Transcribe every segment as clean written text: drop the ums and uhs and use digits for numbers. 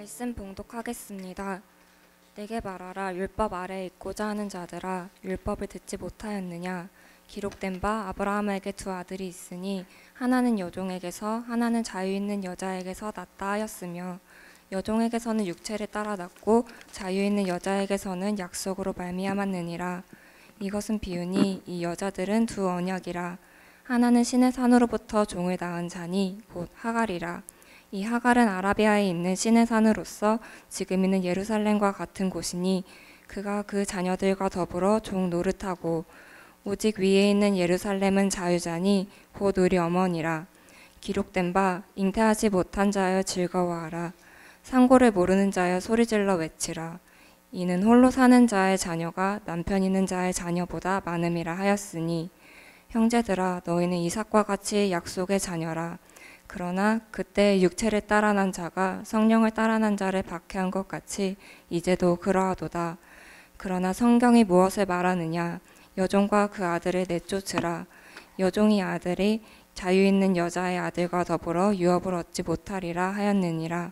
말씀 봉독하겠습니다. 내게 말하라. 율법 아래에 있고자 하는 자들아, 율법을 듣지 못하였느냐? 기록된 바 아브라함에게 두 아들이 있으니 하나는 여종에게서 하나는 자유 있는 여자에게서 낳다 하였으며, 여종에게서는 육체를 따라 낳고 자유 있는 여자에게서는 약속으로 말미암았느니라. 이것은 비유니 이 여자들은 두 언약이라. 하나는 신의 산으로부터 종을 낳은 자니 곧 하갈이라. 이 하갈은 아라비아에 있는 신의 산으로서 지금 있는 예루살렘과 같은 곳이니 그가 그 자녀들과 더불어 종 노릇하고, 오직 위에 있는 예루살렘은 자유자니 곧 우리 어머니라. 기록된 바 잉태하지 못한 자여 즐거워하라. 상고를 모르는 자여 소리질러 외치라. 이는 홀로 사는 자의 자녀가 남편 있는 자의 자녀보다 많음이라 하였으니, 형제들아 너희는 이삭과 같이 약속의 자녀라. 그러나 그때 육체를 따라 난 자가 성령을 따라 난 자를 박해한 것 같이 이제도 그러하도다. 그러나 성경이 무엇을 말하느냐? 여종과 그 아들을 내쫓으라. 여종이 아들이 자유 있는 여자의 아들과 더불어 유업을 얻지 못하리라 하였느니라.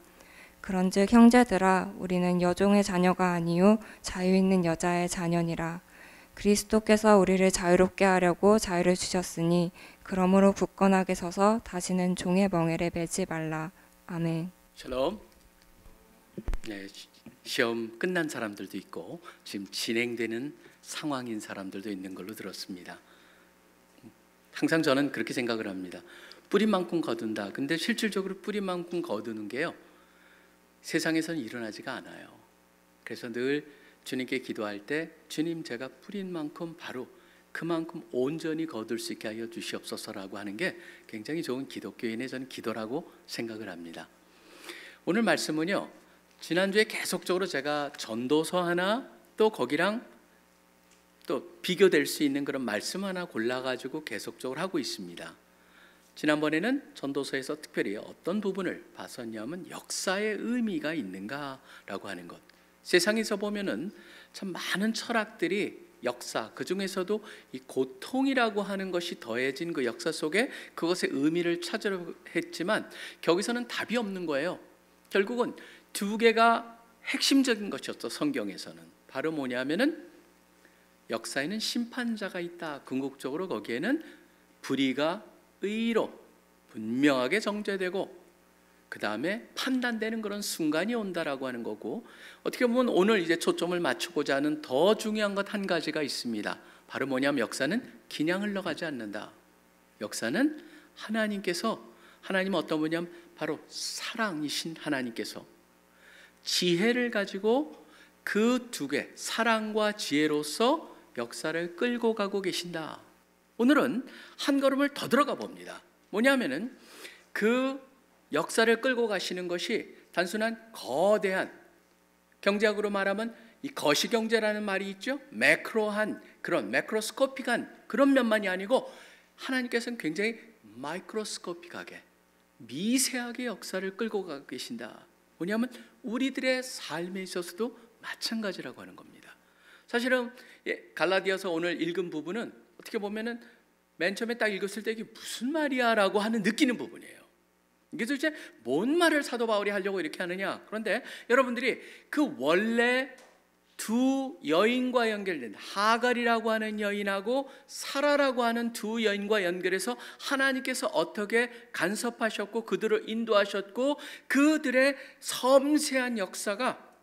그런즉 형제들아, 우리는 여종의 자녀가 아니요 자유 있는 여자의 자녀니라. 그리스도께서 우리를 자유롭게 하려고 자유를 주셨으니 그러므로 굳건하게 서서 다시는 종의 멍에를 매지 말라. 아멘. 샬롬. 네, 시험 끝난 사람들도 있고 지금 진행되는 상황인 사람들도 있는 걸로 들었습니다. 항상 저는 그렇게 생각을 합니다. 뿌리만큼 거둔다. 근데 실질적으로 뿌리만큼 거두는 게요, 세상에서는 일어나지가 않아요. 그래서 늘 주님께 기도할 때, 주님 제가 뿌린 만큼 바로 그만큼 온전히 거둘 수 있게 하여 주시옵소서라고 하는 게 굉장히 좋은 기독교인의 저는 기도라고 생각을 합니다. 오늘 말씀은요, 지난주에 계속적으로 제가 전도서 하나 또 거기랑 또 비교될 수 있는 그런 말씀 하나 골라가지고 계속적으로 하고 있습니다. 지난번에는 전도서에서 특별히 어떤 부분을 봤었냐면 역사의 의미가 있는가라고 하는 것. 세상에서 보면은 참 많은 철학들이 역사, 그 중에서도 이 고통이라고 하는 것이 더해진 그 역사 속에 그것의 의미를 찾으려고 했지만 거기서는 답이 없는 거예요. 결국은 두 개가 핵심적인 것이었어. 성경에서는 바로 뭐냐면은 역사에는 심판자가 있다. 궁극적으로 거기에는 불의가 의로 분명하게 정죄되고 그 다음에 판단되는 그런 순간이 온다라고 하는 거고, 어떻게 보면 오늘 이제 초점을 맞추고자 하는 더 중요한 것 한 가지가 있습니다. 바로 뭐냐면 역사는 그냥 흘러가지 않는다. 역사는 하나님은 어떤 분이냐면 바로 사랑이신 하나님께서 지혜를 가지고 그 두 개, 사랑과 지혜로서 역사를 끌고 가고 계신다. 오늘은 한 걸음을 더 들어가 봅니다. 뭐냐면은 그 역사를 끌고 가시는 것이 단순한 거대한, 경제학으로 말하면 이 거시경제라는 말이 있죠. 매크로한, 그런 매크로스코픽한 그런 면만이 아니고 하나님께서는 굉장히 마이크로스코픽하게 미세하게 역사를 끌고 가고 계신다. 뭐냐면 우리들의 삶에 있어서도 마찬가지라고 하는 겁니다. 사실은 갈라디아서 오늘 읽은 부분은 어떻게 보면은 맨 처음에 딱 읽었을 때 이게 무슨 말이야 라고 하는 느끼는 부분이에요. 이게 도대체 뭔 말을 사도 바울이 하려고 이렇게 하느냐. 그런데 여러분들이 그 원래 두 여인과 연결된 하갈이라고 하는 여인하고 사라라고 하는 두 여인과 연결해서 하나님께서 어떻게 간섭하셨고 그들을 인도하셨고 그들의 섬세한 역사가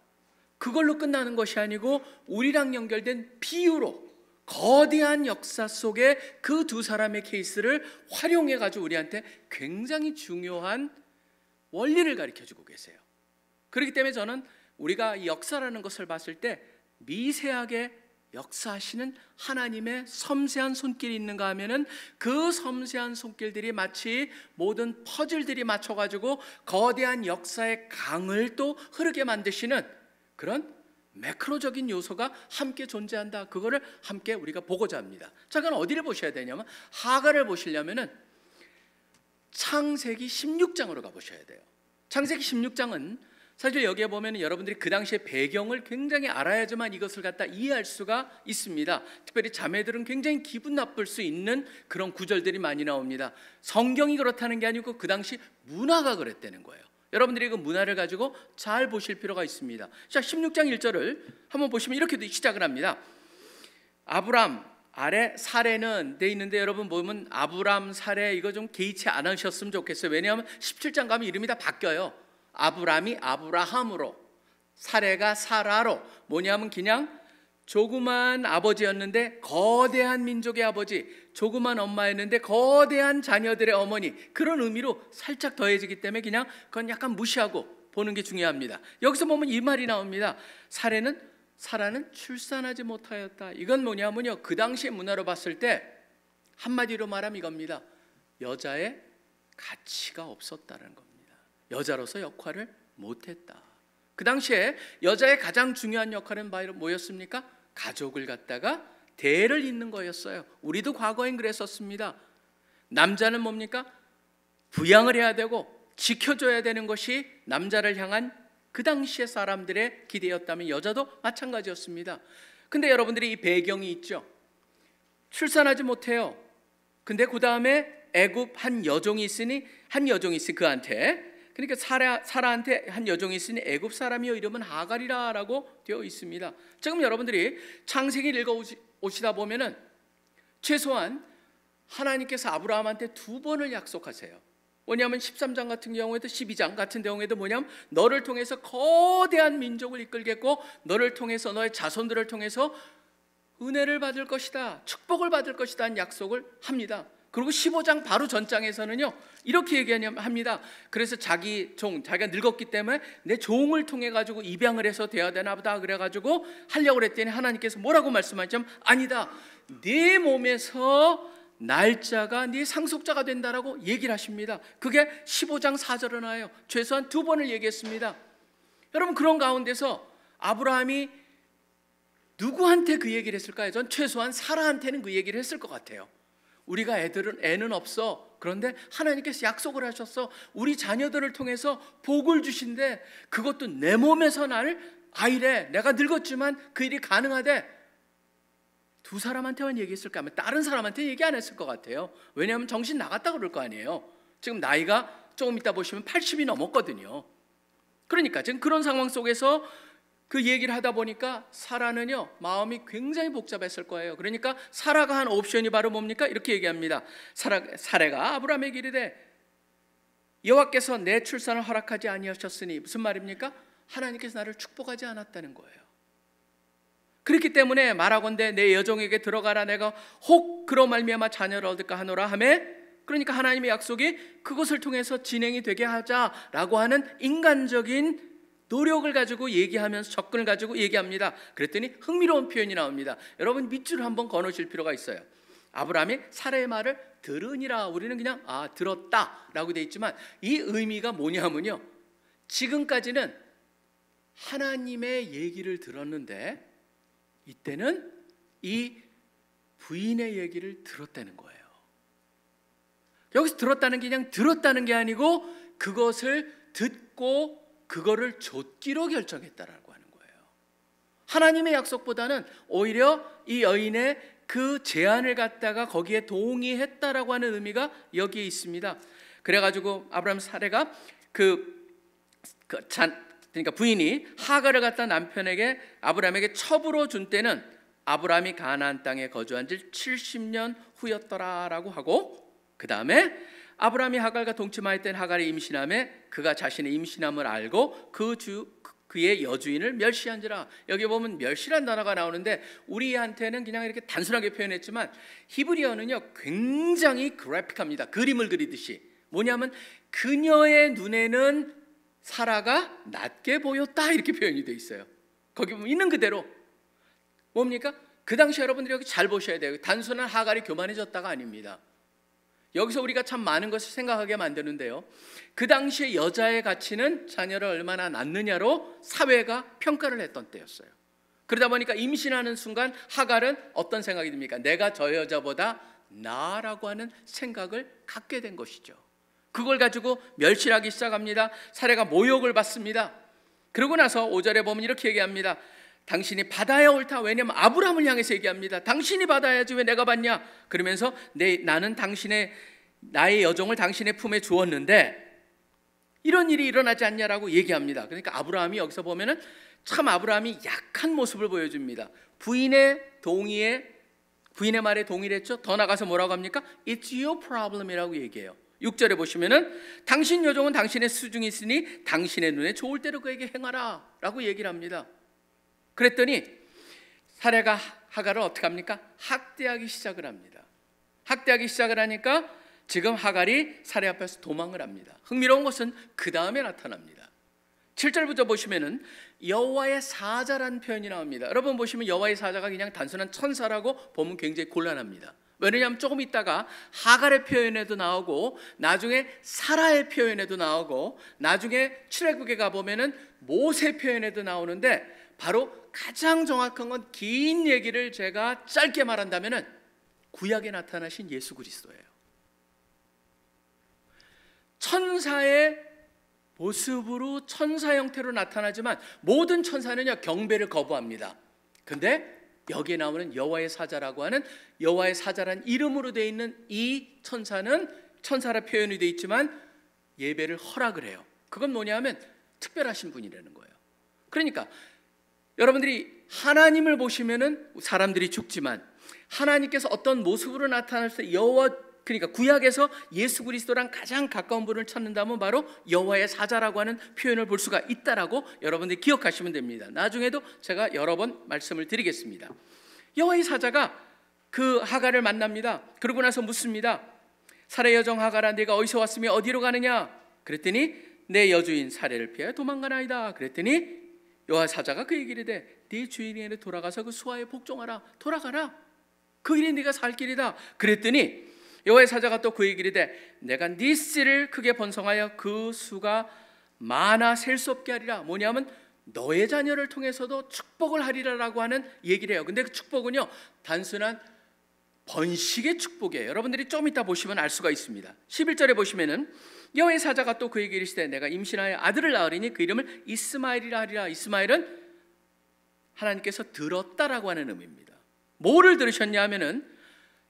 그걸로 끝나는 것이 아니고 우리랑 연결된 비유로 거대한 역사 속에 그 두 사람의 케이스를 활용해 가지고 우리한테 굉장히 중요한 원리를 가르쳐주고 계세요. 그렇기 때문에 저는 우리가 이 역사라는 것을 봤을 때 미세하게 역사하시는 하나님의 섬세한 손길이 있는가 하면은 그 섬세한 손길들이 마치 모든 퍼즐들이 맞춰가지고 거대한 역사의 강을 또 흐르게 만드시는 그런 매크로적인 요소가 함께 존재한다. 그거를 함께 우리가 보고자 합니다. 자, 그럼 어디를 보셔야 되냐면 하갈을 보시려면은 창세기 16장으로 가보셔야 돼요. 창세기 16장은 사실 여기에 보면 여러분들이 그 당시의 배경을 굉장히 알아야지만 이것을 갖다 이해할 수가 있습니다. 특별히 자매들은 굉장히 기분 나쁠 수 있는 그런 구절들이 많이 나옵니다. 성경이 그렇다는 게 아니고 그 당시 문화가 그랬다는 거예요. 여러분들이 그 문화를 가지고 잘 보실 필요가 있습니다. 자, 16장 1절을 한번 보시면 이렇게 시작을 합니다. 아브람 아래 사레는 돼 있는데, 여러분 보면 아브람 사레 이거 좀 개의치 않으셨으면 좋겠어요. 왜냐하면 17장 가면 이름이 다 바뀌어요. 아브람이 아브라함으로, 사레가 사라로. 뭐냐면 그냥 조그만 아버지였는데 거대한 민족의 아버지, 조그만 엄마였는데 거대한 자녀들의 어머니, 그런 의미로 살짝 더해지기 때문에 그냥 그건 약간 무시하고 보는 게 중요합니다. 여기서 보면 이 말이 나옵니다. 사라는 출산하지 못하였다. 이건 뭐냐면요, 그 당시의 문화로 봤을 때 한마디로 말하면 이겁니다. 여자의 가치가 없었다는 겁니다. 여자로서 역할을 못했다. 그 당시에 여자의 가장 중요한 역할은 바로 뭐였습니까? 가족을 갖다가 대를 잇는 거였어요. 우리도 과거엔 그랬었습니다. 남자는 뭡니까? 부양을 해야 되고 지켜줘야 되는 것이 남자를 향한 그 당시의 사람들의 기대였다면 여자도 마찬가지였습니다. 근데 여러분들이 이 배경이 있죠. 출산하지 못해요. 근데 그 다음에 애굽 한 여종이 있으니 그한테, 그러니까 사라한테 한 여종이 있으니 애굽 사람이요 이름은 하갈이라라고 되어 있습니다. 지금 여러분들이 창세기를 읽어오시다 보면은 최소한 하나님께서 아브라함한테 2번을 약속하세요. 뭐냐면 13장 같은 경우에도 12장 같은 경우에도 뭐냐면 너를 통해서 거대한 민족을 이끌겠고 너를 통해서 너의 자손들을 통해서 은혜를 받을 것이다, 축복을 받을 것이다 하는 약속을 합니다. 그리고 15장 바로 전장에서는요 이렇게 얘기합니다. 그래서 자기가 늙었기 때문에 내 종을 통해 가지고 입양을 해서 돼야 되나 보다 그래가지고 하려고 그랬더니 하나님께서 뭐라고 말씀하시냐면 아니다, 네 몸에서 날짜가 네 상속자가 된다라고 얘기를 하십니다. 그게 15장 4절에 나와요. 최소한 2번을 얘기했습니다. 여러분, 그런 가운데서 아브라함이 누구한테 그 얘기를 했을까요? 전 최소한 사라한테는 그 얘기를 했을 것 같아요. 우리가 애는 없어. 그런데 하나님께서 약속을 하셨어. 우리 자녀들을 통해서 복을 주신대. 그것도 내 몸에서 날 아이래. 내가 늙었지만 그 일이 가능하대. 2사람한테만 얘기했을까 하면 다른 사람한테 얘기 안 했을 것 같아요. 왜냐하면 정신 나갔다 그럴 거 아니에요. 지금 나이가 조금 이따 보시면 80이 넘었거든요. 그러니까 지금 그런 상황 속에서 그 얘기를 하다 보니까 사라는요 마음이 굉장히 복잡했을 거예요. 그러니까 사라가 한 옵션이 바로 뭡니까? 이렇게 얘기합니다. 사라가 아브라함에게 이르되 여호와께서 내 출산을 허락하지 아니하셨으니, 무슨 말입니까? 하나님께서 나를 축복하지 않았다는 거예요. 그렇기 때문에 말하건대 내 여종에게 들어가라, 내가 혹 그로 말미암아 자녀를 얻을까 하노라 하매, 그러니까 하나님의 약속이 그것을 통해서 진행이 되게 하자라고 하는 인간적인 노력을 가지고 얘기하면서 접근을 가지고 얘기합니다. 그랬더니 흥미로운 표현이 나옵니다. 여러분 밑줄을 한번 거놓으실 필요가 있어요. 아브라함이 사라의 말을 들으니라, 우리는 그냥 들었다라고 돼 있지만 이 의미가 뭐냐면요, 지금까지는 하나님의 얘기를 들었는데 이때는 이 부인의 얘기를 들었다는 거예요. 여기서 들었다는 게 그냥 들었다는 게 아니고 그것을 듣고 그거를 좇기로 결정했다라고 하는 거예요. 하나님의 약속보다는 오히려 이 여인의 그 제안을 갖다가 거기에 동의했다라고 하는 의미가 여기에 있습니다. 그래가지고 아브라함 사례가 그러니까 부인이 하갈을 갖다 남편에게 아브라함에게 첩으로 준 때는 아브라함이 가나안 땅에 거주한 지 70년 후였더라라고 하고, 그 다음에 아브라함이 하갈과 동침할 땐 하갈이 임신함에 그가 자신의 임신함을 알고 그의 여주인을 멸시한지라. 여기 보면 멸시란 단어가 나오는데 우리한테는 그냥 이렇게 단순하게 표현했지만 히브리어는요 굉장히 그래픽합니다. 그림을 그리듯이. 뭐냐면 그녀의 눈에는 사라가 낮게 보였다 이렇게 표현이 되어 있어요. 거기 보면 있는 그대로 뭡니까? 그 당시 여러분들이 여기 잘 보셔야 돼요. 단순한 하갈이 교만해졌다가 아닙니다. 여기서 우리가 참 많은 것을 생각하게 만드는데요, 그 당시에 여자의 가치는 자녀를 얼마나 낳느냐로 사회가 평가를 했던 때였어요. 그러다 보니까 임신하는 순간 하갈은 어떤 생각이 듭니까? 내가 저 여자보다 나아라고 하는 생각을 갖게 된 것이죠. 그걸 가지고 멸시하기 시작합니다. 사례가 모욕을 받습니다. 그러고 나서 5절에 보면 이렇게 얘기합니다. 당신이 받아야 옳다. 왜냐하면 아브라함을 향해서 얘기합니다. 당신이 받아야지 왜 내가 받냐. 그러면서 나는 나의 여종을 당신의 품에 주었는데 이런 일이 일어나지 않냐라고 얘기합니다. 그러니까 아브라함이 여기서 보면은 참 아브라함이 약한 모습을 보여줍니다. 부인의 말에 동의를 했죠. 더 나가서 뭐라고 합니까? It's your problem이라고 얘기해요. 6절에 보시면은 당신 여종은 당신의 수중이 있으니 당신의 눈에 좋을 대로 그에게 행하라 라고 얘기를 합니다. 그랬더니 사례가 하갈을 어떻게 합니까? 학대하기 시작을 합니다. 학대하기 시작을 하니까 지금 하갈이 사례 앞에서 도망을 합니다. 흥미로운 것은 그 다음에 나타납니다. 7절부터 보시면은 여호와의 사자라는 표현이 나옵니다. 여러분 보시면 여호와의 사자가 그냥 단순한 천사라고 보면 굉장히 곤란합니다. 왜냐하면 조금 있다가 하갈의 표현에도 나오고 나중에 사라의 표현에도 나오고 나중에 출애굽에 가보면은 모세 표현에도 나오는데 바로 가장 정확한 건 긴 얘기를 제가 짧게 말한다면은 구약에 나타나신 예수 그리스도예요. 천사의 모습으로 천사 형태로 나타나지만 모든 천사는요 경배를 거부합니다. 근데 여기에 나오는 여호와의 사자라고 하는 여호와의 사자란 이름으로 되어 있는 이 천사는 천사라 표현이 되어 있지만 예배를 허락을 해요. 그건 뭐냐면 특별하신 분이라는 거예요. 그러니까 여러분들이 하나님을 보시면은 사람들이 죽지만 하나님께서 어떤 모습으로 나타날 때 그러니까 구약에서 예수 그리스도랑 가장 가까운 분을 찾는다면 바로 여호와의 사자라고 하는 표현을 볼 수가 있다라고 여러분들이 기억하시면 됩니다. 나중에도 제가 여러 번 말씀을 드리겠습니다. 여호와의 사자가 그 하갈을 만납니다. 그러고 나서 묻습니다. 사례 여종 하갈아 네가 어디서 왔으며 어디로 가느냐? 그랬더니 내 여주인 사례를 피하여 도망가나이다. 그랬더니 여호와 사자가 그에게 이르되 네 주인에게 돌아가서 그 수하에 복종하라. 돌아가라. 그 길이 네가 살 길이다. 그랬더니 여호와의 사자가 또 그에게 이르되 내가 네 씨를 크게 번성하여 그 수가 많아 셀 수 없게 하리라. 뭐냐면 너의 자녀를 통해서도 축복을 하리라라고 하는 얘기를 해요. 근데 그 축복은요 단순한 번식의 축복이에요. 여러분들이 좀 이따 보시면 알 수가 있습니다. 11절에 보시면은 여호와의 사자가 또 그에게 이르시되 내가 임신하여 아들을 낳으리니 그 이름을 이스마엘이라 하리라. 이스마엘은 하나님께서 들었다라고 하는 의미입니다. 뭐를 들으셨냐 하면은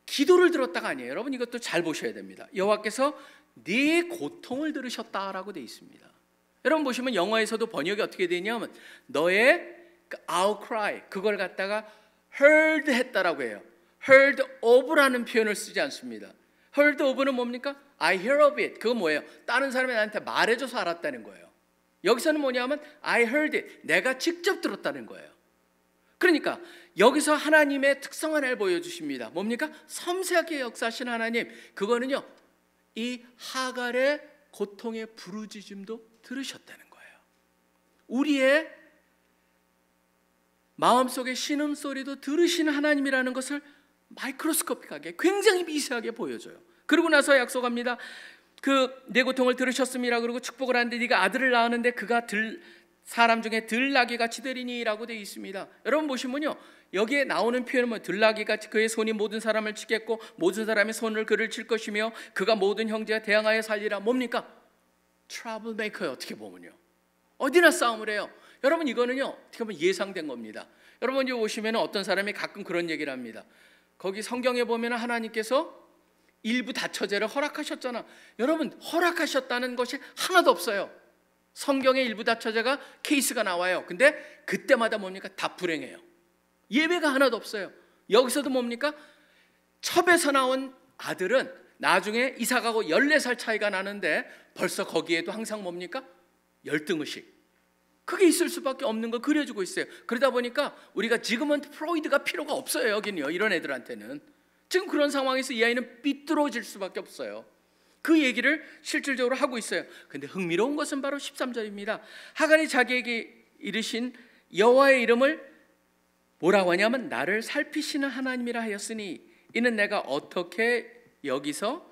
기도를 들었다가 아니에요. 여러분 이것도 잘 보셔야 됩니다. 여호와께서 네 고통을 들으셨다라고 되어 있습니다. 여러분 보시면 영어에서도 번역이 어떻게 되냐면 너의 outcry 그걸 갖다가 heard 했다라고 해요. heard of라는 표현을 쓰지 않습니다. heard of는 뭡니까? I hear of it. 그건 뭐예요? 다른 사람이 나한테 말해줘서 알았다는 거예요. 여기서는 뭐냐면 I heard it. 내가 직접 들었다는 거예요. 그러니까 여기서 하나님의 특성 하나를 보여주십니다. 뭡니까? 섬세하게 역사하신 하나님. 그거는요 이 하갈의 고통의 부르짖음도 들으셨다는 거예요. 우리의 마음속의 신음소리도 들으시는 하나님이라는 것을 마이크로스코픽하게 굉장히 미세하게 보여줘요. 그러고 나서 약속합니다. 그 내 고통을 들으셨음이라 그러고 축복을 하는데 네가 아들을 낳았는데 그가 사람 중에 들나귀 같이 되리니라고 되어 있습니다. 여러분 보시면요 여기에 나오는 표현은 뭐 들나귀 같이 그의 손이 모든 사람을 치겠고 모든 사람의 손을 그를 칠 것이며 그가 모든 형제와 대항하여 살리라. 뭡니까? 트러블 메이커예요. 어떻게 보면요 어디나 싸움을 해요. 여러분 이거는요 어떻게 보면 예상된 겁니다. 여러분 이제 보시면 어떤 사람이 가끔 그런 얘기를 합니다. 거기 성경에 보면 하나님께서 일부 다처제를 허락하셨잖아. 여러분 허락하셨다는 것이 하나도 없어요. 성경의 일부 다처제가 케이스가 나와요. 근데 그때마다 뭡니까? 다 불행해요. 예외가 하나도 없어요. 여기서도 뭡니까? 첩에서 나온 아들은 나중에 이사가고 14살 차이가 나는데 벌써 거기에도 항상 뭡니까? 열등의식. 그게 있을 수밖에 없는 걸 그려주고 있어요. 그러다 보니까 우리가 지금은 프로이드가 필요가 없어요. 여기는요 이런 애들한테는. 지금 그런 상황에서 이 아이는 삐뚤어질 수밖에 없어요. 그 얘기를 실질적으로 하고 있어요. 근데 흥미로운 것은 바로 13절입니다. 하갈이 자기에게 이르신 여호와의 이름을 뭐라고 하냐면 나를 살피시는 하나님이라 하였으니 이는 내가 어떻게 여기서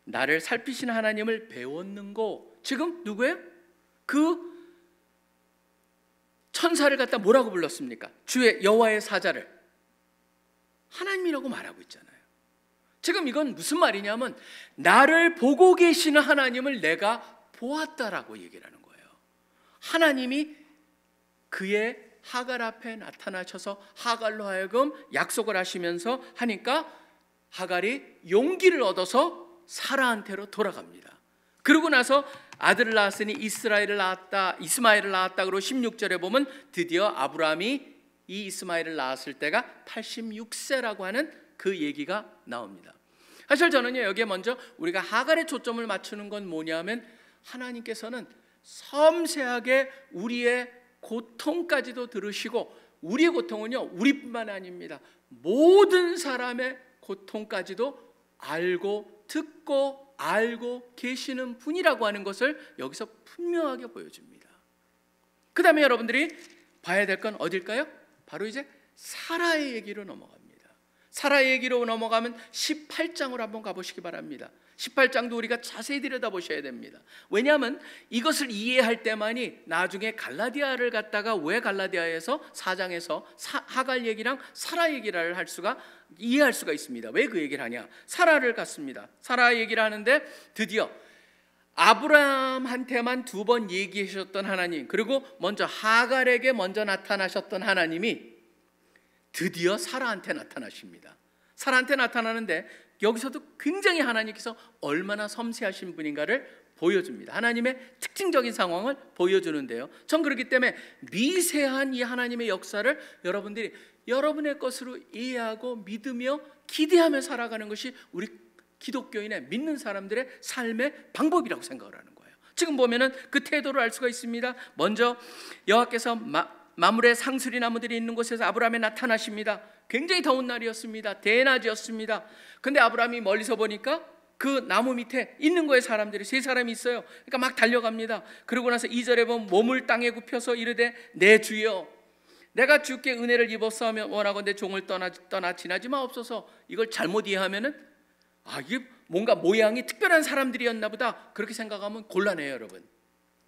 나를 살피시는 하나님을 배웠는고. 지금 누구예요? 그 천사를 갖다 뭐라고 불렀습니까? 주의 여호와의 사자를 하나님이라고 말하고 있잖아요. 지금 이건 무슨 말이냐면 나를 보고 계시는 하나님을 내가 보았다라고 얘기를 하는 거예요. 하나님이 그의 하갈 앞에 나타나셔서 하갈로 하여금 약속을 하시면서 하니까 하갈이 용기를 얻어서 사라한테로 돌아갑니다. 그러고 나서 아들을 낳았으니 이스마엘을 낳았다. 그리고 16절에 보면 드디어 아브라함이 이 이스마엘을 낳았을 때가 86세라고 하는 그 얘기가 나옵니다. 사실 저는요, 여기에 먼저 우리가 하갈에 초점을 맞추는 건 뭐냐면, 하나님께서는 섬세하게 우리의 고통까지도 들으시고, 우리의 고통은요, 우리뿐만 아닙니다. 모든 사람의 고통까지도 알고 듣고 알고 계시는 분이라고 하는 것을 여기서 분명하게 보여줍니다. 그 다음에 여러분들이 봐야 될 건 어딜까요? 바로 이제 사라의 얘기로 넘어갑니다. 사라의 얘기로 넘어가면 18장으로 한번 가보시기 바랍니다. 18장도 우리가 자세히 들여다보셔야 됩니다. 왜냐하면 이것을 이해할 때만이 나중에 갈라디아를 갖다가 왜 갈라디아에서 4장에서 하갈 얘기랑 사라 얘기를 이해할 수가 있습니다. 왜 그 얘기를 하냐? 사라를 갖습니다. 사라 얘기를 하는데 드디어 아브라함한테만 2번 얘기하셨던 하나님, 그리고 먼저 하갈에게 먼저 나타나셨던 하나님이 드디어 사라한테 나타나십니다. 사라한테 나타나는데 여기서도 굉장히 하나님께서 얼마나 섬세하신 분인가를 보여줍니다. 하나님의 특징적인 상황을 보여주는데요, 전 그렇기 때문에 미세한 이 하나님의 역사를 여러분들이 여러분의 것으로 이해하고 믿으며 기대하며 살아가는 것이 우리 기독교인의 믿는 사람들의 삶의 방법이라고 생각을 하는 거예요. 지금 보면은 그 태도를 알 수가 있습니다. 먼저 여호와께서 마물의 상수리 나무들이 있는 곳에서 아브라함에 나타나십니다. 굉장히 더운 날이었습니다. 대낮이었습니다. 근데 아브라함이 멀리서 보니까 그 나무 밑에 있는 거에 사람들이 3사람이 있어요. 그러니까 막 달려갑니다. 그러고 나서 2절에 보면 몸을 땅에 굽혀서 이르되 내 주여, 내가 주께 은혜를 입었사오며 원하건대 종을 떠나 지나지 마옵소서. 이걸 잘못 이해하면은 이게 뭔가 모양이 특별한 사람들이었나 보다, 그렇게 생각하면 곤란해요. 여러분,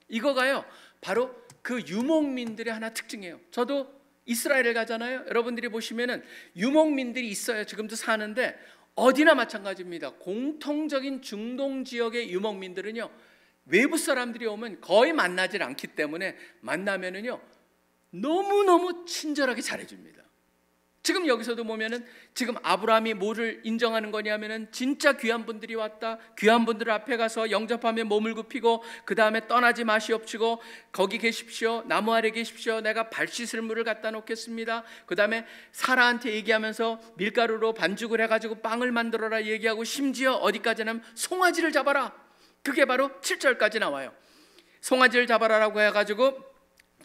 이거가요 바로 그 유목민들의 하나 특징이에요. 저도 이스라엘을 가잖아요. 여러분들이 보시면은 유목민들이 있어요. 지금도 사는데 어디나 마찬가지입니다. 공통적인 중동 지역의 유목민들은요, 외부 사람들이 오면 거의 만나질 않기 때문에 만나면은요 너무너무 친절하게 잘해줍니다. 지금 여기서도 보면은 지금 아브라함이 뭐를 인정하는 거냐면은 진짜 귀한 분들이 왔다. 귀한 분들 앞에 가서 영접하며 몸을 굽히고 그 다음에 떠나지 마시옵시고 거기 계십시오. 나무 아래 계십시오. 내가 발 씻을 물을 갖다 놓겠습니다. 그 다음에 사라한테 얘기하면서 밀가루로 반죽을 해가지고 빵을 만들어라 얘기하고, 심지어 어디까지냐면 송아지를 잡아라. 그게 바로 7절까지 나와요. 송아지를 잡아라라고 해가지고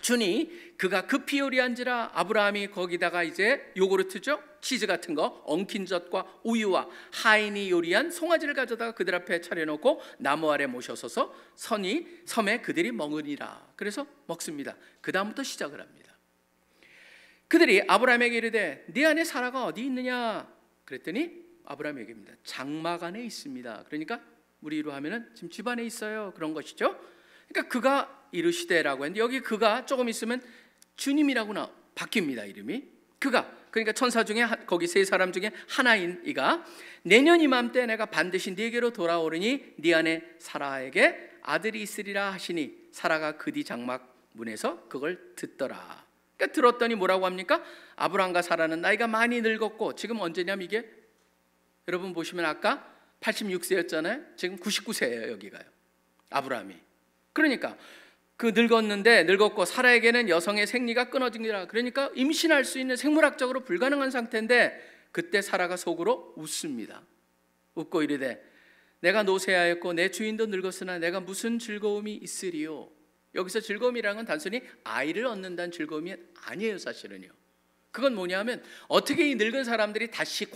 주니 그가 급히 요리한지라 아브라함이 거기다가 이제 요구르트죠, 치즈 같은 거, 엉킨 젖과 우유와 하인이 요리한 송아지를 가져다가 그들 앞에 차려놓고 나무 아래 모셔서서 섬에 그들이 먹으니라. 그래서 먹습니다. 그 다음부터 시작을 합니다. 그들이 아브라함에게 이르되 네 안에 사라가 어디 있느냐? 그랬더니 아브라함이 얘기합니다. 장막 안에 있습니다. 그러니까 우리로 하면은 지금 집 안에 있어요, 그런 것이죠. 그러니까 그가 이르시되라고 했는데 여기 그가 조금 있으면 주님이라고 바뀝니다. 이름이 그가, 그러니까 천사 중에 거기 3사람 중에 하나인 이가 내년 이맘때 내가 반드시 네게로 돌아오르니 네 안에 사라에게 아들이 있으리라 하시니 사라가 그 뒤 장막 문에서 그걸 듣더라. 그러니까 들었더니 뭐라고 합니까? 아브라함과 사라는 나이가 많이 늙었고, 지금 언제냐면 이게 여러분 보시면 아까 86세였잖아요. 지금 99세예요. 여기가요, 아브라함이. 그러니까 그 늙었고 사라에게는 여성의 생리가 끊어지니라. 그러니까 임신할 수 있는 생물학적으로 불가능한 상태인데 그때 사라가 속으로 웃습니다. 웃고 이르되 내가 노쇠하였고 내 주인도 늙었으나 내가 무슨 즐거움이 있으리요. 여기서 즐거움이라는 건 단순히 아이를 얻는다는 즐거움이 아니에요. 사실은요, 그건 뭐냐면 어떻게 이 늙은 사람들이 다시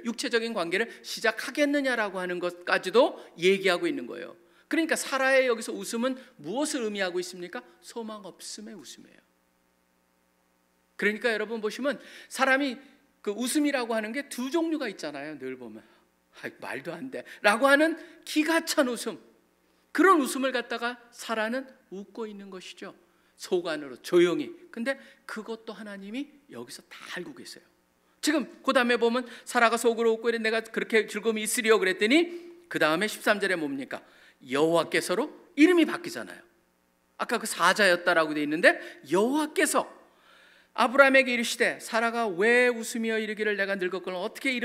육체적인 관계를 시작하겠느냐라고 하는 것까지도 얘기하고 있는 거예요. 그러니까 사라의 여기서 웃음은 무엇을 의미하고 있습니까? 소망 없음의 웃음이에요. 그러니까 여러분 보시면 사람이 그 웃음이라고 하는 게 2종류가 있잖아요. 늘 보면 말도 안 돼 라고 하는 기가 찬 웃음, 그런 웃음을 갖다가 사라는 웃고 있는 것이죠. 속 안으로 조용히. 근데 그것도 하나님이 여기서 다 알고 계세요. 지금 그 다음에 보면 사라가 속으로 웃고 이래 내가 그렇게 즐거움이 있으리요 그랬더니 그 다음에 13절에 뭡니까? 여호와께서로 이름이 바뀌잖아요. 아까 그 사자였다라고 되어 있는데 여호와께서 아브라함에게 이르시되 사라가 왜 웃으며 이르기를 내가 늙었거늘 어떻게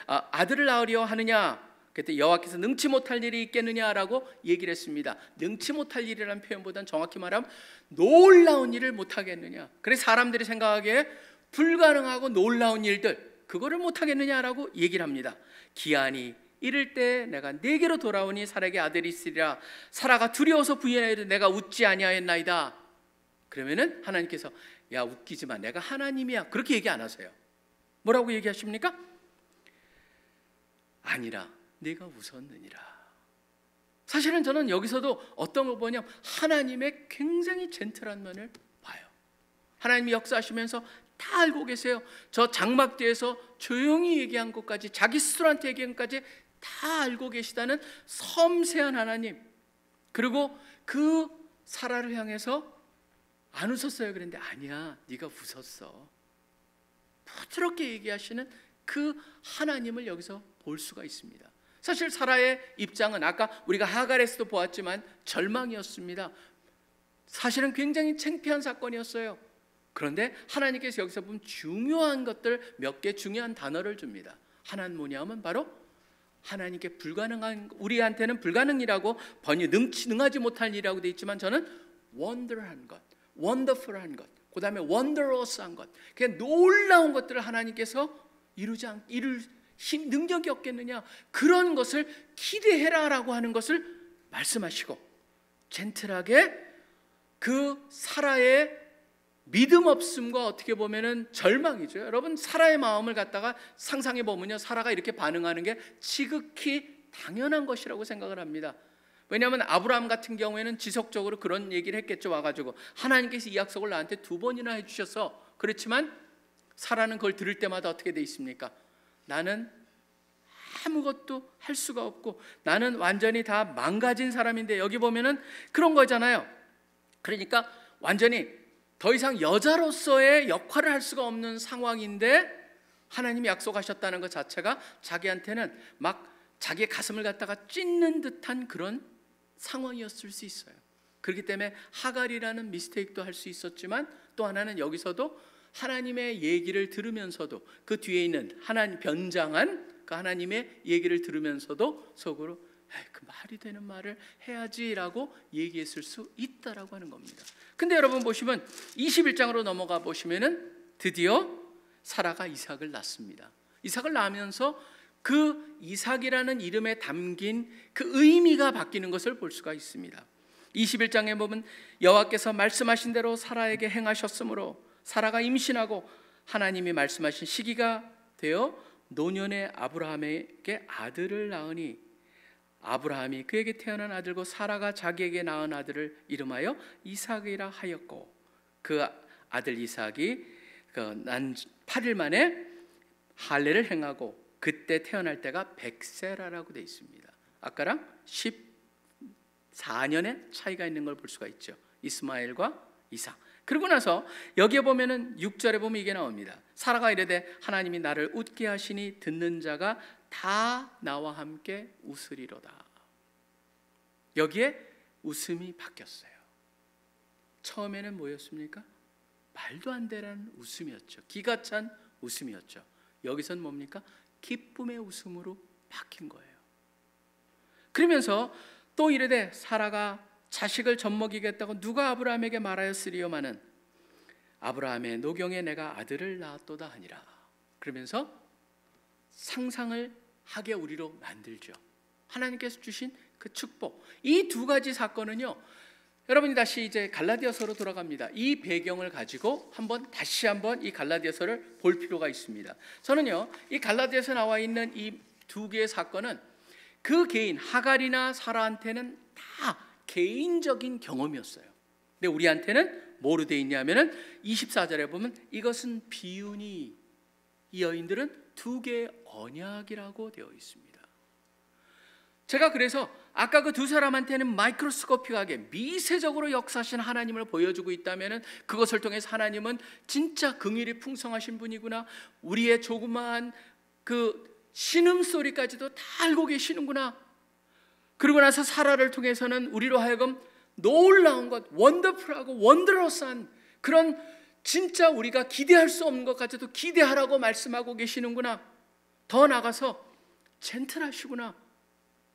아들을 낳으려 하느냐? 그때 여호와께서 능치 못할 일이 있겠느냐라고 얘기를 했습니다. 능치 못할 일이라는 표현보다는 정확히 말하면 놀라운 일을 못하겠느냐. 그래서 사람들이 생각하기에 불가능하고 놀라운 일들, 그거를 못하겠느냐라고 얘기를 합니다. 기한이 이를 때 내가 네게로 돌아오니 사라에게 아들이 있으리라. 사라가 두려워서 부인하되 내가 웃지 아니하였나이다. 그러면은 하나님께서 야, 웃기지 마, 내가 하나님이야, 그렇게 얘기 안 하세요. 뭐라고 얘기하십니까? 아니라 네가 웃었느니라. 사실은 저는 여기서도 어떤 걸 보냐면 하나님의 굉장히 젠틀한 면을 봐요. 하나님이 역사하시면서 다 알고 계세요. 저 장막 뒤에서 조용히 얘기한 것까지, 자기 스스로한테 얘기한 것까지 다 알고 계시다는 섬세한 하나님. 그리고 그 사라를 향해서 안 웃었어요. 그런데 아니야, 네가 웃었어. 부드럽게 얘기하시는 그 하나님을 여기서 볼 수가 있습니다. 사실 사라의 입장은 아까 우리가 하갈에서도 보았지만 절망이었습니다. 사실은 굉장히 창피한 사건이었어요. 그런데 하나님께서 여기서 보면 중요한 것들 몇 개, 중요한 단어를 줍니다. 하나는 뭐냐면 바로 하나님께 불가능한, 우리한테는 불가능이라고 번역 능하지 못할 일이라고 되어 있지만 저는 wonder한 것, wonderful한 것, 그 다음에 wondrous한 것, 그냥 놀라운 것들을 하나님께서 이룰 능력이 없겠느냐, 그런 것을 기대해라라고 하는 것을 말씀하시고 젠틀하게 그 사라의 믿음 없음과 어떻게 보면은 절망이죠. 여러분, 사라의 마음을 갖다가 상상해 보면요, 사라가 이렇게 반응하는 게 지극히 당연한 것이라고 생각을 합니다. 왜냐하면 아브라함 같은 경우에는 지속적으로 그런 얘기를 했겠죠. 와가지고 하나님께서 이 약속을 나한테 2번이나 해주셔서. 그렇지만 사라는 그걸 들을 때마다 어떻게 돼 있습니까? 나는 아무것도 할 수가 없고 나는 완전히 다 망가진 사람인데, 여기 보면은 그런 거잖아요. 그러니까 완전히 더 이상 여자로서의 역할을 할 수가 없는 상황인데 하나님이 약속하셨다는 것 자체가 자기한테는 막 자기의 가슴을 갖다가 찢는 듯한 그런 상황이었을 수 있어요. 그렇기 때문에 하갈이라는 미스테이크도 할 수 있었지만, 또 하나는 여기서도 하나님의 얘기를 들으면서도 그 뒤에 있는 하나님 변장한 그 하나님의 얘기를 들으면서도 속으로 그 말이 되는 말을 해야지라고 얘기했을 수 있다라고 하는 겁니다. 근데 여러분 보시면 21장으로 넘어가 보시면은 드디어 사라가 이삭을 낳습니다. 이삭을 낳으면서 그 이삭이라는 이름에 담긴 그 의미가 바뀌는 것을 볼 수가 있습니다. 21장에 보면 여호와께서 말씀하신 대로 사라에게 행하셨으므로 사라가 임신하고 하나님이 말씀하신 시기가 되어 노년의 아브라함에게 아들을 낳으니 아브라함이 그에게 태어난 아들고 사라가 자기에게 낳은 아들을 이름하여 이삭이라 하였고, 그 아들 이삭이 난 8일 만에 할례를 행하고 그때 태어날 때가 100세라고 되어 있습니다. 아까랑 14년의 차이가 있는 걸 볼 수가 있죠. 이스마엘과 이삭. 그러고 나서 여기에 보면은 6절에 보면 이게 나옵니다. 사라가 이르되 하나님이 나를 웃게 하시니 듣는 자가 다 나와 함께 웃으리로다. 여기에 웃음이 바뀌었어요. 처음에는 뭐였습니까? 말도 안 되는 웃음이었죠. 기가 찬 웃음이었죠. 여기서는 뭡니까? 기쁨의 웃음으로 바뀐 거예요. 그러면서 또 이르되 사라가 자식을 젖먹이겠다고 누가 아브라함에게 말하였으리요마는 아브라함의 노경에 내가 아들을 낳았도다 하니라. 그러면서 상상을 하게 우리로 만들죠. 하나님께서 주신 그 축복. 이 두 가지 사건은요, 여러분이 다시 이제 갈라디아서로 돌아갑니다. 이 배경을 가지고 다시 한번 이 갈라디아서를 볼 필요가 있습니다. 저는요, 이 갈라디아서에 나와 있는 이 두 개의 사건은 그 개인 하갈이나 사라한테는 다 개인적인 경험이었어요. 근데 우리한테는 뭐로 되어 있냐면은 24절에 보면 이것은 비유니, 이 여인들은 두 개의 언약이라고 되어 있습니다. 제가 그래서 아까 그 두 사람한테는 마이크로스코픽하게 미세적으로 역사하신 하나님을 보여주고 있다면은 그것을 통해서 하나님은 진짜 긍휼이 풍성하신 분이구나, 우리의 조그마한 그 신음소리까지도 다 알고 계시는구나. 그러고 나서 사라를 통해서는 우리로 하여금 놀라운 것, 원더풀하고 원더러스한 그런 진짜 우리가 기대할 수 없는 것까지도 기대하라고 말씀하고 계시는구나. 더 나아가서 젠틀하시구나.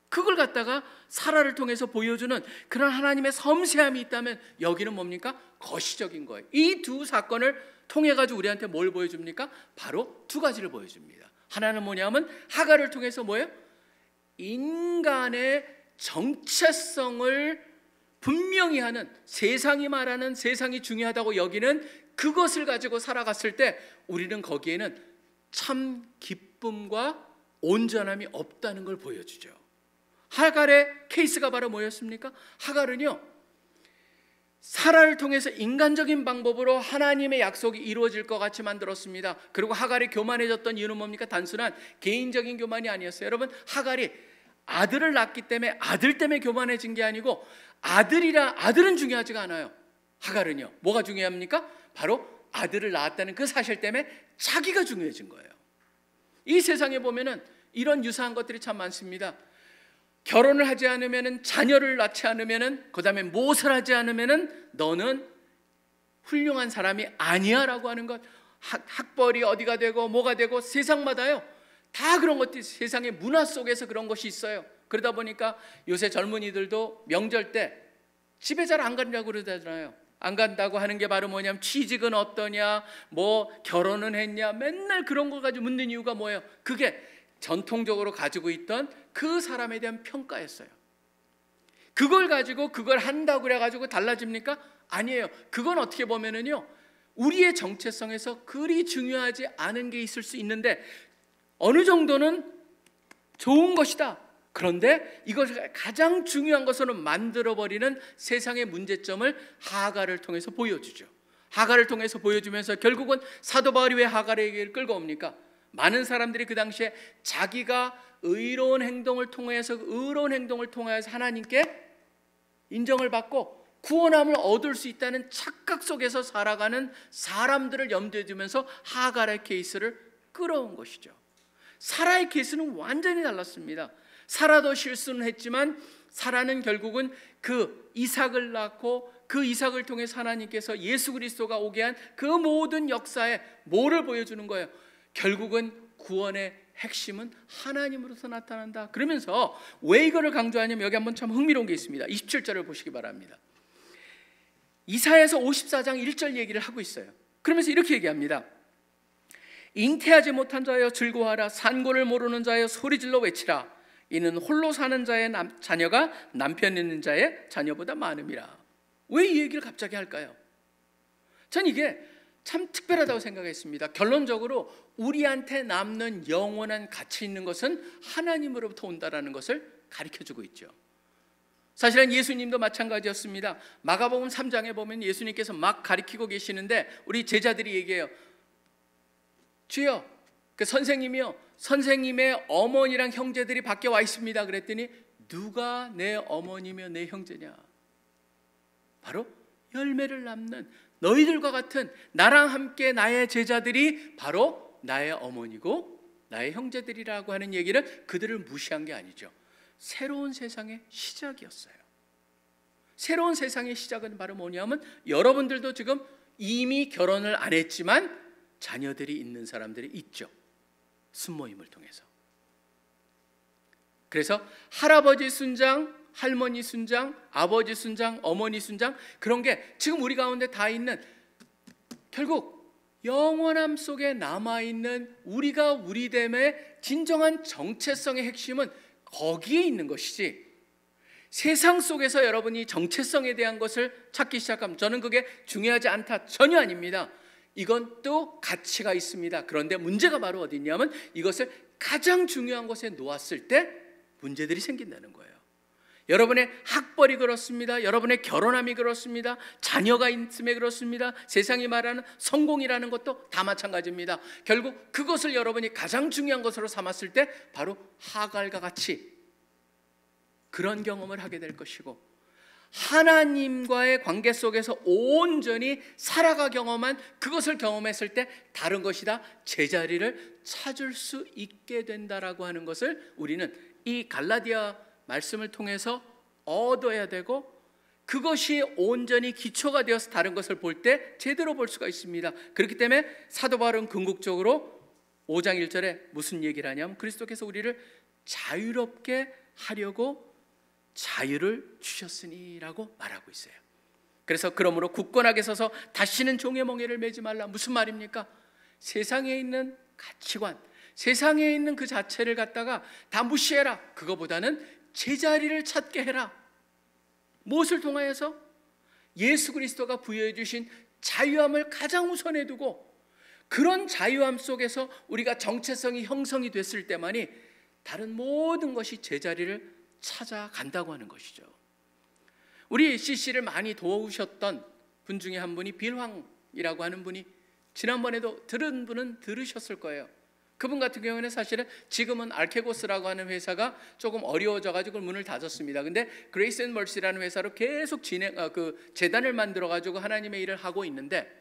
그걸 갖다가 사라를 통해서 보여주는 그런 하나님의 섬세함이 있다면 여기는 뭡니까? 거시적인 거예요. 이 두 사건을 통해 가지고 우리한테 뭘 보여줍니까? 바로 두 가지를 보여줍니다. 하나는 뭐냐면 하갈을 통해서 뭐예요? 인간의 정체성을 분명히 하는, 세상이 말하는, 세상이 중요하다고 여기는 그것을 가지고 살아갔을 때 우리는 거기에는 참 기쁨과 온전함이 없다는 걸 보여주죠. 하갈의 케이스가 바로 뭐였습니까? 하갈은요, 사라를 통해서 인간적인 방법으로 하나님의 약속이 이루어질 것 같이 만들었습니다. 그리고 하갈이 교만해졌던 이유는 뭡니까? 단순한 개인적인 교만이 아니었어요. 여러분, 하갈이 아들을 낳기 때문에, 아들 때문에 교만해진 게 아니고, 아들은 중요하지가 않아요. 하갈은요, 뭐가 중요합니까? 바로 아들을 낳았다는 그 사실 때문에 자기가 중요해진 거예요. 이 세상에 보면은 이런 유사한 것들이 참 많습니다. 결혼을 하지 않으면은, 자녀를 낳지 않으면은, 그 다음에 무엇을 하지 않으면은 너는 훌륭한 사람이 아니야 라고 하는 것. 학벌이 어디가 되고 뭐가 되고 세상마다요, 다 그런 것들이 세상의 문화 속에서 그런 것이 있어요. 그러다 보니까 요새 젊은이들도 명절 때 집에 잘 안 간다고 그러잖아요. 안 간다고 하는 게 바로 뭐냐면 취직은 어떠냐, 뭐 결혼은 했냐, 맨날 그런 거 가지고 묻는 이유가 뭐예요? 그게 전통적으로 가지고 있던 그 사람에 대한 평가였어요. 그걸 가지고 그걸 한다고 그래가지고 달라집니까? 아니에요. 그건 어떻게 보면은요, 우리의 정체성에서 그리 중요하지 않은 게 있을 수 있는데 어느 정도는 좋은 것이다. 그런데 이것을 가장 중요한 것으로 만들어버리는 세상의 문제점을 하갈을 통해서 보여주죠. 하갈을 통해서 보여주면서 결국은 사도 바울이 왜 하갈의 얘기를 끌고 옵니까? 많은 사람들이 그 당시에 자기가 의로운 행동을 통해서 하나님께 인정을 받고 구원함을 얻을 수 있다는 착각 속에서 살아가는 사람들을 염두에 두면서 하갈의 케이스를 끌어온 것이죠. 사라의 케이스는 완전히 달랐습니다. 사라도 실수는 했지만 사라는 결국은 그 이삭을 낳고 그 이삭을 통해서 하나님께서 예수 그리스도가 오게 한 그 모든 역사에 뭐를 보여주는 거예요? 결국은 구원의 핵심은 하나님으로서 나타난다. 그러면서 왜 이거를 강조하냐면 여기 한번 참 흥미로운 게 있습니다. 27절을 보시기 바랍니다. 이사야서 54장 1절 얘기를 하고 있어요. 그러면서 이렇게 얘기합니다. 잉태하지 못한 자여 즐거워하라. 산고를 모르는 자여 소리질러 외치라. 이는 홀로 사는 자의 자녀가 남편 있는 자의 자녀보다 많음이라. 왜 이 얘기를 갑자기 할까요? 전 이게 참 특별하다고 생각했습니다. 결론적으로 우리한테 남는 영원한 가치 있는 것은 하나님으로부터 온다라는 것을 가르쳐주고 있죠. 사실은 예수님도 마찬가지였습니다. 마가복음 3장에 보면 예수님께서 막 가르치고 계시는데 우리 제자들이 얘기해요. 주여, 그 선생님이요, 선생님의 어머니랑 형제들이 밖에 와 있습니다. 그랬더니 누가 내 어머니며 내 형제냐? 바로 열매를 낳는 너희들과 같은 나랑 함께 나의 제자들이 바로 나의 어머니고 나의 형제들이라고 하는 얘기를 그들을 무시한 게 아니죠. 새로운 세상의 시작이었어요. 새로운 세상의 시작은 바로 뭐냐면 여러분들도 지금 이미 결혼을 안 했지만 자녀들이 있는 사람들이 있죠. 순모임을 통해서. 그래서 할아버지 순장, 할머니 순장, 아버지 순장, 어머니 순장, 그런 게 지금 우리 가운데 다 있는, 결국 영원함 속에 남아있는 우리가 우리됨의 진정한 정체성의 핵심은 거기에 있는 것이지, 세상 속에서 여러분이 정체성에 대한 것을 찾기 시작하면 저는 그게 중요하지 않다, 전혀 아닙니다. 이건 또 가치가 있습니다. 그런데 문제가 바로 어디 있냐면 이것을 가장 중요한 곳에 놓았을 때 문제들이 생긴다는 거예요. 여러분의 학벌이 그렇습니다. 여러분의 결혼함이 그렇습니다. 자녀가 있음에 그렇습니다. 세상이 말하는 성공이라는 것도 다 마찬가지입니다. 결국 그것을 여러분이 가장 중요한 것으로 삼았을 때 바로 하갈과 같이 그런 경험을 하게 될 것이고, 하나님과의 관계 속에서 온전히 살아가 경험한 그것을 경험했을 때 다른 것이다, 제자리를 찾을 수 있게 된다라고 하는 것을 우리는 이 갈라디아 말씀을 통해서 얻어야 되고, 그것이 온전히 기초가 되어서 다른 것을 볼 때 제대로 볼 수가 있습니다. 그렇기 때문에 사도 바울은 궁극적으로 5장 1절에 무슨 얘기를 하냐면 그리스도께서 우리를 자유롭게 하려고 자유를 주셨으니라고 말하고 있어요. 그래서 그러므로 굳건하게 서서 다시는 종의 멍에를 매지 말라. 무슨 말입니까? 세상에 있는 가치관, 세상에 있는 그 자체를 갖다가 다 무시해라. 그거보다는 제자리를 찾게 해라. 무엇을 통하여서? 예수 그리스도가 부여해 주신 자유함을 가장 우선에 두고, 그런 자유함 속에서 우리가 정체성이 형성이 됐을 때만이 다른 모든 것이 제자리를 찾아간다고 하는 것이죠. 우리 CC를 많이 도우셨던 분 중에 한 분이 빌황이라고 하는 분이, 지난번에도 들은 분은 들으셨을 거예요. 그분 같은 경우는 사실은 지금은 알케고스라고 하는 회사가 조금 어려워져 가지고 문을 닫았습니다. 근데 그레이스 앤 멀시라는 회사로 계속 재단을 만들어 가지고 하나님의 일을 하고 있는데,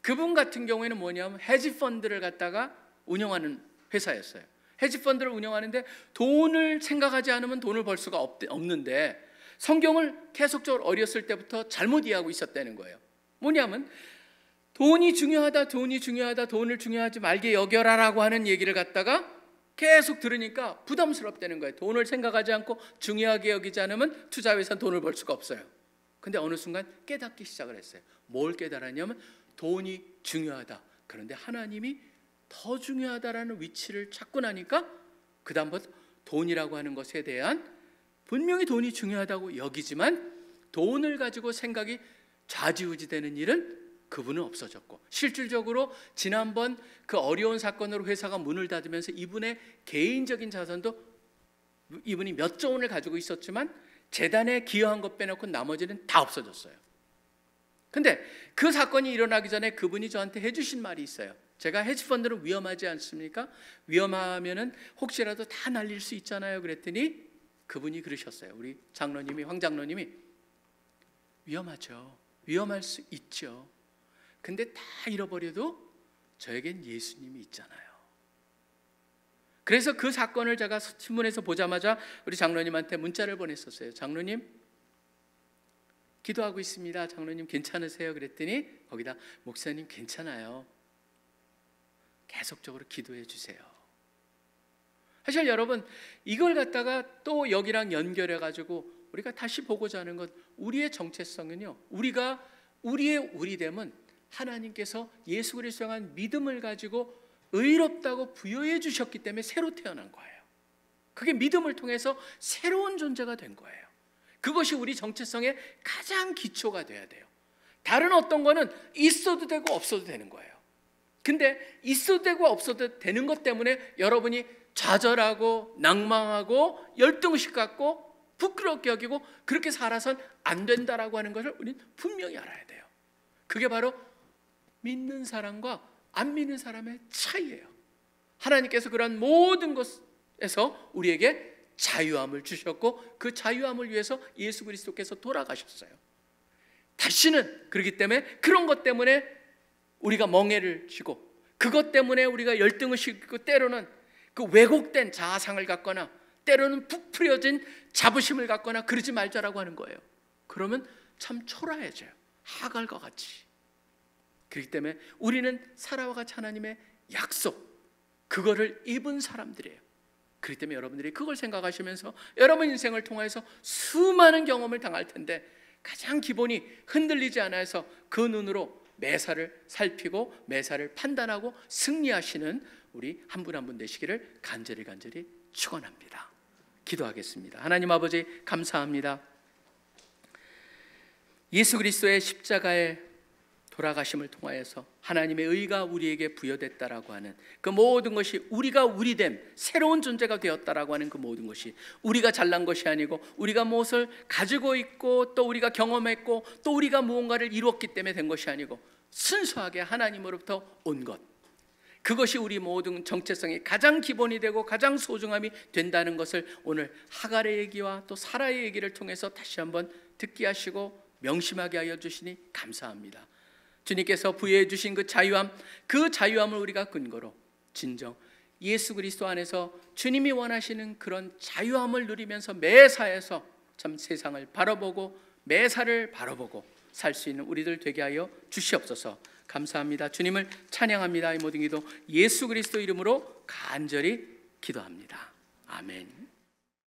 그분 같은 경우에는 뭐냐면 헤지 펀드를 갖다가 운영하는 회사였어요. 헤지 펀드를 운영하는데 돈을 생각하지 않으면 돈을 벌 수가 없는데, 성경을 계속적으로 어렸을 때부터 잘못 이해하고 있었다는 거예요. 뭐냐면 돈이 중요하다, 돈이 중요하다, 돈을 중요하지 말게 여겨라라고 하는 얘기를 갖다가 계속 들으니까 부담스럽다는 거예요. 돈을 생각하지 않고 중요하게 여기지 않으면 투자회사는 돈을 벌 수가 없어요. 근데 어느 순간 깨닫기 시작을 했어요. 뭘 깨달았냐면 돈이 중요하다. 그런데 하나님이 더 중요하다라는 위치를 찾고 나니까 그 다음부터 돈이라고 하는 것에 대한, 분명히 돈이 중요하다고 여기지만 돈을 가지고 생각이 좌지우지되는 일은 그분은 없어졌고, 실질적으로 지난번 그 어려운 사건으로 회사가 문을 닫으면서 이분의 개인적인 자산도, 이분이 몇 조 원을 가지고 있었지만 재단에 기여한 것 빼놓고 나머지는 다 없어졌어요. 근데 그 사건이 일어나기 전에 그분이 저한테 해주신 말이 있어요. 제가 헤지펀드는 위험하지 않습니까? 위험하면은 혹시라도 다 날릴 수 있잖아요. 그랬더니 그분이 그러셨어요. 우리 장로님이, 황 장로님이, 위험하죠. 위험할 수 있죠. 근데 다 잃어버려도 저에겐 예수님이 있잖아요. 그래서 그 사건을 제가 신문에서 보자마자 우리 장로님한테 문자를 보냈었어요. 장로님, 기도하고 있습니다. 장로님 괜찮으세요? 그랬더니 거기다, 목사님 괜찮아요. 계속적으로 기도해 주세요. 사실 여러분, 이걸 갖다가 또 여기랑 연결해 가지고 우리가 다시 보고자 하는 것, 우리의 정체성은요, 우리가 우리의 우리됨은 하나님께서 예수 그리스도에 대한 믿음을 가지고 의롭다고 부여해 주셨기 때문에 새로 태어난 거예요. 그게 믿음을 통해서 새로운 존재가 된 거예요. 그것이 우리 정체성의 가장 기초가 돼야 돼요. 다른 어떤 거는 있어도 되고 없어도 되는 거예요. 근데 있어도 되고 없어도 되는 것 때문에 여러분이 좌절하고 낭망하고 열등의식 갖고 부끄럽게 여기고 그렇게 살아선 안 된다라고 하는 것을 우리는 분명히 알아야 돼요. 그게 바로 믿는 사람과 안 믿는 사람의 차이예요. 하나님께서 그런 모든 것에서 우리에게 자유함을 주셨고, 그 자유함을 위해서 예수 그리스도께서 돌아가셨어요. 다시는, 그렇기 때문에 그런 것 때문에 우리가 멍해를 쥐고, 그것 때문에 우리가 열등의식 있고, 때로는 그 왜곡된 자아상을 갖거나 때로는 부풀어진 자부심을 갖거나 그러지 말자라고 하는 거예요. 그러면 참 초라해져요. 하갈과 같이. 그렇기 때문에 우리는 살아와 같이 하나님의 약속, 그거를 입은 사람들이에요. 그렇기 때문에 여러분들이 그걸 생각하시면서 여러분 인생을 통해서 수많은 경험을 당할 텐데, 가장 기본이 흔들리지 않아서 그 눈으로 매사를 살피고 매사를 판단하고 승리하시는 우리 한 분 한 분 되시기를 간절히 축원합니다. 기도하겠습니다. 하나님 아버지, 감사합니다. 예수 그리스도의 십자가의 돌아가심을 통하여서 하나님의 의가 우리에게 부여됐다라고 하는 그 모든 것이, 우리가 우리됨, 새로운 존재가 되었다라고 하는 그 모든 것이 우리가 잘난 것이 아니고, 우리가 무엇을 가지고 있고 또 우리가 경험했고 또 우리가 무언가를 이루었기 때문에 된 것이 아니고, 순수하게 하나님으로부터 온 것, 그것이 우리 모든 정체성의 가장 기본이 되고 가장 소중함이 된다는 것을 오늘 하갈의 얘기와 또 사라의 얘기를 통해서 다시 한번 듣게 하시고 명심하게 하여 주시니 감사합니다. 주님께서 부여해 주신 그 자유함, 그 자유함을 우리가 근거로 진정 예수 그리스도 안에서 주님이 원하시는 그런 자유함을 누리면서 매사에서 참 세상을 바라보고 매사를 바라보고 살 수 있는 우리들 되게 하여 주시옵소서. 감사합니다. 주님을 찬양합니다. 이 모든 기도 예수 그리스도 이름으로 간절히 기도합니다. 아멘.